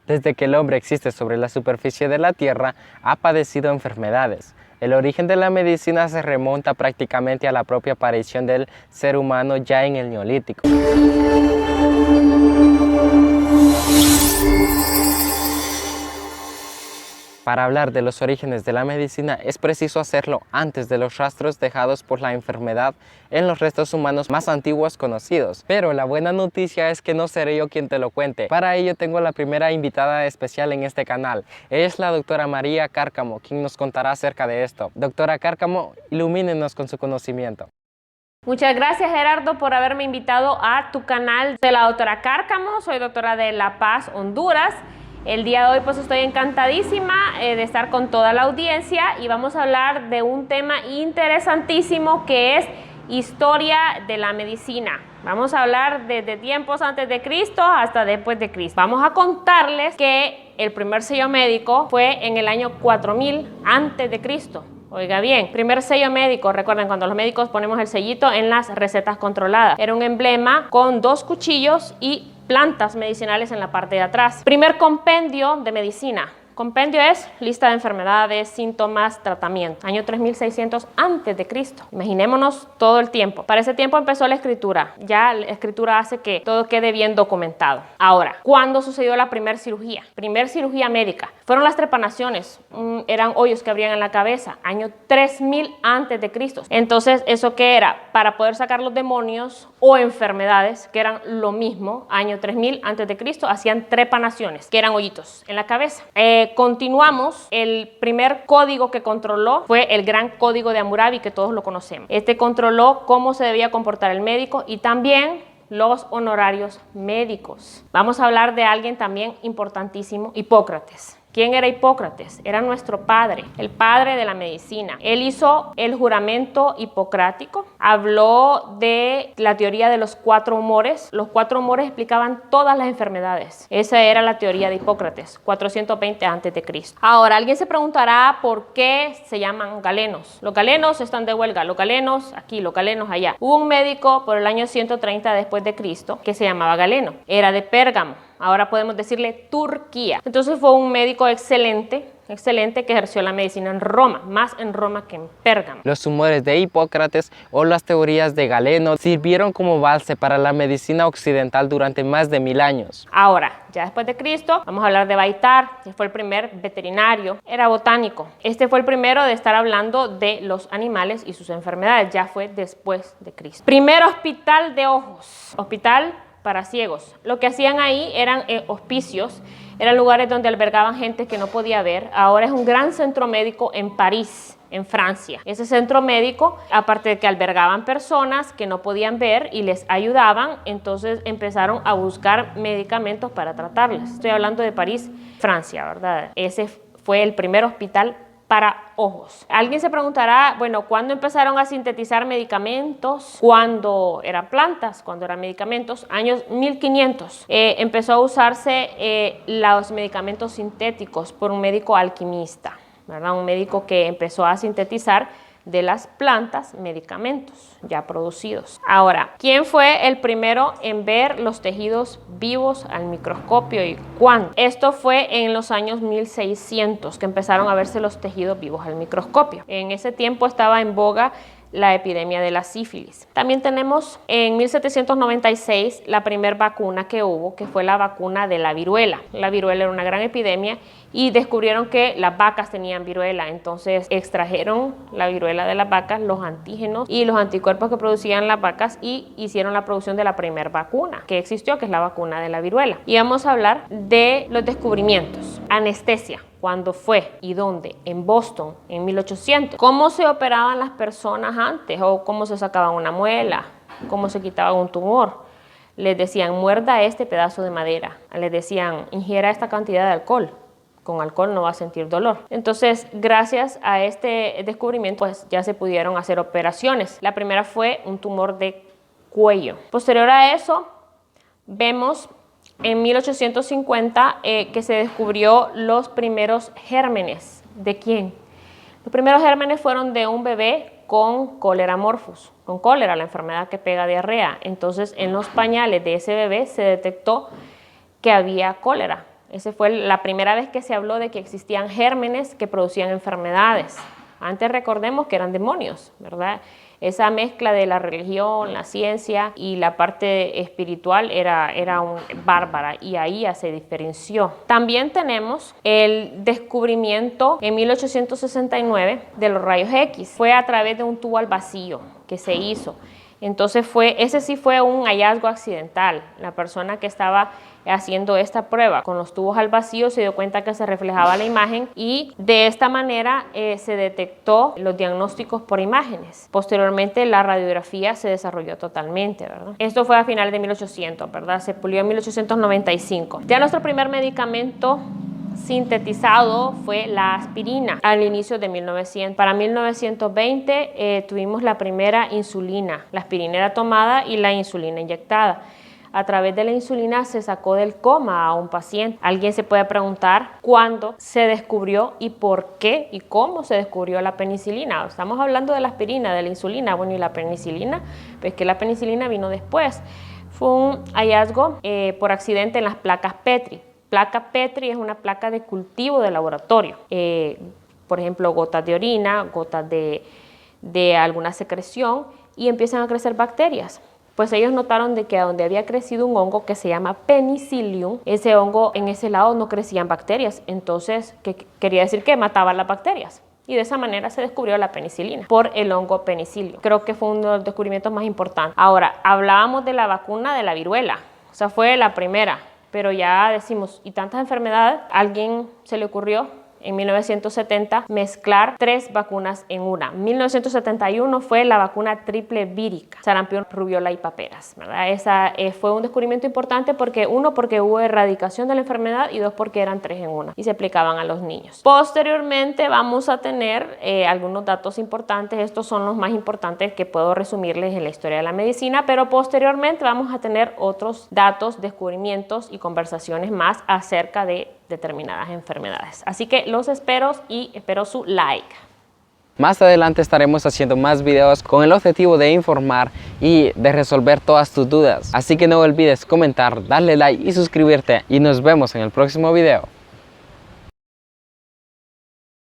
Desde que el hombre existe sobre la superficie de la Tierra, ha padecido enfermedades. El origen de la medicina se remonta prácticamente a la propia aparición del ser humano ya en el Neolítico. Para hablar de los orígenes de la medicina es preciso hacerlo antes de los rastros dejados por la enfermedad en los restos humanos más antiguos conocidos. Pero la buena noticia es que no seré yo quien te lo cuente. Para ello tengo la primera invitada especial en este canal. Es la doctora María Cárcamo, quien nos contará acerca de esto. Doctora Cárcamo, ilumínenos con su conocimiento. Muchas gracias, Gerardo, por haberme invitado a tu canal. Soy la doctora Cárcamo, soy doctora de La Paz, Honduras. El día de hoy pues estoy encantadísima de estar con toda la audiencia y vamos a hablar de un tema interesantísimo que es historia de la medicina. Vamos a hablar desde tiempos antes de Cristo hasta después de Cristo. Vamos a contarles que el primer sello médico fue en el año 4000 antes de Cristo. Oiga bien, primer sello médico, recuerden cuando los médicos ponemos el sellito en las recetas controladas. Era un emblema con 2 cuchillos y plantas medicinales en la parte de atrás. Primer compendio de medicina. Compendio es lista de enfermedades, síntomas, tratamiento. Año 3600 antes de Cristo. Imaginémonos todo el tiempo. Para ese tiempo empezó la escritura. Ya la escritura hace que todo quede bien documentado. Ahora, ¿cuándo sucedió la primera cirugía? Primer cirugía médica. Fueron las trepanaciones. Eran hoyos que abrían en la cabeza. Año 3000 antes de Cristo. Entonces, ¿eso qué era? Para poder sacar los demonios o enfermedades, que eran lo mismo. Año 3000 antes de Cristo, hacían trepanaciones, que eran hoyitos en la cabeza. Continuamos, el primer código que controló fue el Gran Código de Hammurabi, que todos lo conocemos. Este controló cómo se debía comportar el médico y también los honorarios médicos. Vamos a hablar de alguien también importantísimo, Hipócrates. ¿Quién era Hipócrates? Era nuestro padre, el padre de la medicina. Él hizo el juramento hipocrático, habló de la teoría de los 4 humores. Los 4 humores explicaban todas las enfermedades. Esa era la teoría de Hipócrates, 420 a.C. Ahora, alguien se preguntará por qué se llaman galenos. Los galenos están de huelga, los galenos aquí, los galenos allá. Hubo un médico por el año 130 después de Cristo que se llamaba Galeno. Era de Pérgamo. Ahora podemos decirle Turquía. Entonces fue un médico excelente que ejerció la medicina en Roma, más en Roma que en Pérgamo. Los humores de Hipócrates o las teorías de Galeno sirvieron como base para la medicina occidental durante más de 1000 años. Ahora, ya después de Cristo, vamos a hablar de Baitar, que fue el primer veterinario, era botánico. Este fue el primero de estar hablando de los animales y sus enfermedades, ya fue después de Cristo. Primer hospital de ojos, hospital para ciegos. Lo que hacían ahí eran hospicios, eran lugares donde albergaban gente que no podía ver. Ahora es un gran centro médico en París, en Francia. Ese centro médico, aparte de que albergaban personas que no podían ver y les ayudaban, entonces empezaron a buscar medicamentos para tratarlas. Estoy hablando de París, Francia, ¿verdad? Ese fue el primer hospital para ojos. Alguien se preguntará, bueno, ¿cuándo empezaron a sintetizar medicamentos? ¿Cuándo eran plantas? ¿Cuándo eran medicamentos? Años 1500. Empezó a usarse los medicamentos sintéticos por un médico alquimista, ¿verdad? Un médico que empezó a sintetizar de las plantas medicamentos ya producidos. Ahora, ¿quién fue el primero en ver los tejidos vivos al microscopio y cuándo? Esto fue en los años 1600 que empezaron a verse los tejidos vivos al microscopio. En ese tiempo estaba en boga la epidemia de la sífilis. También tenemos en 1796 la primera vacuna que hubo, que fue la vacuna de la viruela. La viruela era una gran epidemia y descubrieron que las vacas tenían viruela. Entonces extrajeron la viruela de las vacas, los antígenos y los anticuerpos que producían las vacas y hicieron la producción de la primera vacuna que existió, que es la vacuna de la viruela. Y vamos a hablar de los descubrimientos. Anestesia. ¿Cuándo fue y dónde? En Boston, en 1800. ¿Cómo se operaban las personas antes? ¿O cómo se sacaban una muela? ¿Cómo se quitaba un tumor? Les decían, muerda este pedazo de madera. Les decían, ingiera esta cantidad de alcohol. Con alcohol no va a sentir dolor. Entonces, gracias a este descubrimiento, pues ya se pudieron hacer operaciones. La primera fue un tumor de cuello. Posterior a eso, vemos en 1850 que se descubrió los primeros gérmenes. ¿De quién? Los primeros gérmenes fueron de un bebé con cólera morphus, con cólera, la enfermedad que pega diarrea. Entonces, en los pañales de ese bebé se detectó que había cólera. Esa fue la primera vez que se habló de que existían gérmenes que producían enfermedades. Antes recordemos que eran demonios, ¿verdad? Esa mezcla de la religión, la ciencia y la parte espiritual era bárbara, y ahí ya se diferenció. También tenemos el descubrimiento en 1869 de los rayos X. Fue a través de un tubo al vacío que se hizo. Entonces ese sí fue un hallazgo accidental. La persona que estaba haciendo esta prueba con los tubos al vacío se dio cuenta que se reflejaba la imagen, y de esta manera se detectó los diagnósticos por imágenes. Posteriormente la radiografía se desarrolló totalmente, ¿verdad? Esto fue a finales de 1800, ¿verdad? Se pulió en 1895. Ya nuestro primer medicamento sintetizado fue la aspirina al inicio de 1900. Para 1920 tuvimos la primera insulina. La aspirina era tomada y la insulina inyectada. A través de la insulina se sacó del coma a un paciente. Alguien se puede preguntar cuándo se descubrió y por qué y cómo se descubrió la penicilina. Estamos hablando de la aspirina, de la insulina. Bueno, ¿y la penicilina? Pues que la penicilina vino después. Fue un hallazgo por accidente en las placas Petri. Placa Petri es una placa de cultivo de laboratorio. Por ejemplo, gotas de orina, gotas de alguna secreción, y empiezan a crecer bacterias. Pues ellos notaron de que donde había crecido un hongo que se llama Penicillium, ese hongo en ese lado no crecían bacterias. Entonces, ¿qué quería decir? Que mataban las bacterias. Y de esa manera se descubrió la penicilina por el hongo Penicillium. Creo que fue uno de los descubrimientos más importantes. Ahora, hablábamos de la vacuna de la viruela. O sea, fue la primera. Pero ya decimos, ¿y tantas enfermedades? ¿A alguien se le ocurrió en 1970 mezclar 3 vacunas en una? 1971 fue la vacuna triple vírica, sarampión, rubiola y paperas, ¿verdad? Esa fue un descubrimiento importante porque hubo erradicación de la enfermedad, y 2, porque eran 3 en una y se aplicaban a los niños. Posteriormente vamos a tener algunos datos importantes. Estos son los más importantes que puedo resumirles en la historia de la medicina, pero posteriormente vamos a tener otros datos, descubrimientos y conversaciones más acerca de determinadas enfermedades. Así que los espero y espero su like. Más adelante estaremos haciendo más videos con el objetivo de informar y de resolver todas tus dudas. Así que no olvides comentar, darle like y suscribirte, y nos vemos en el próximo video.